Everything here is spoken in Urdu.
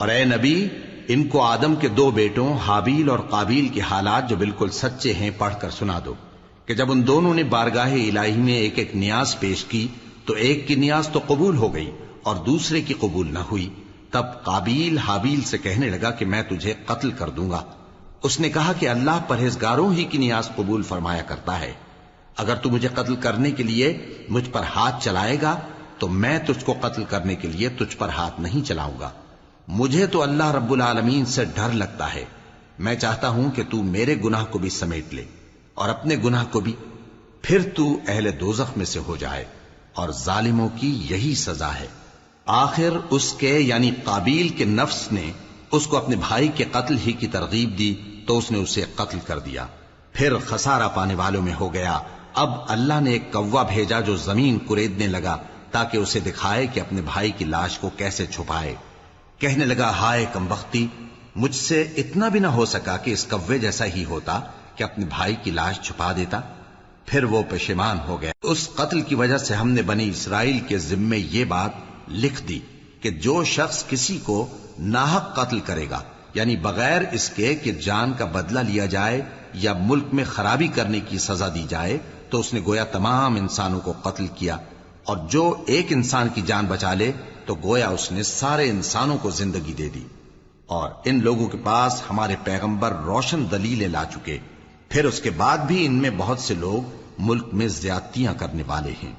اور اے نبی، ان کو آدم کے دو بیٹوں حابیل اور قابیل کے حالات جو بالکل سچے ہیں پڑھ کر سنا دو کہ جب ان دونوں نے بارگاہ الہی میں ایک ایک نیاز پیش کی تو ایک کی نیاز تو قبول ہو گئی اور دوسرے کی قبول نہ ہوئی۔ تب قابیل حابیل سے کہنے لگا کہ میں تجھے قتل کر دوں گا۔ اس نے کہا کہ اللہ پرہیزگاروں ہی کی نیاز قبول فرمایا کرتا ہے، اگر تو مجھے قتل کرنے کے لیے مجھ پر ہاتھ چلائے گا تو میں تجھ کو قتل کرنے کے لیے تجھ پر ہاتھ نہیں چلاؤں گا۔ مجھے تو اللہ رب العالمین سے ڈر لگتا ہے، میں چاہتا ہوں کہ تو میرے گناہ کو بھی سمیٹ لے اور اپنے گناہ کو بھی، پھر تو اہل دوزخ میں سے ہو جائے، اور ظالموں کی یہی سزا ہے۔ آخر اس کے یعنی قابیل کے نفس نے اس کو اپنے بھائی کے قتل ہی کی ترغیب دی تو اس نے اسے قتل کر دیا، پھر خسارہ پانے والوں میں ہو گیا۔ اب اللہ نے ایک کوا بھیجا جو زمین کریدنے لگا تاکہ اسے دکھائے کہ اپنے بھائی کی لاش کو کیسے چھپائے۔ کہنے لگا، ہائے کمبختی، مجھ سے اتنا بھی نہ ہو سکا کہ اس کوے جیسا ہی ہوتا کہ اپنے بھائی کی لاش چھپا دیتا۔ پھر وہ پشیمان ہو گیا۔ اس قتل کی وجہ سے ہم نے بنی اسرائیل کے ذمے یہ بات لکھ دی کہ جو شخص کسی کو ناحق قتل کرے گا، یعنی بغیر اس کے کہ جان کا بدلہ لیا جائے یا ملک میں خرابی کرنے کی سزا دی جائے، تو اس نے گویا تمام انسانوں کو قتل کیا، اور جو ایک انسان کی جان بچا لے تو گویا اس نے سارے انسانوں کو زندگی دے دی۔ اور ان لوگوں کے پاس ہمارے پیغمبر روشن دلیلیں لا چکے، پھر اس کے بعد بھی ان میں بہت سے لوگ ملک میں زیادتیاں کرنے والے ہیں۔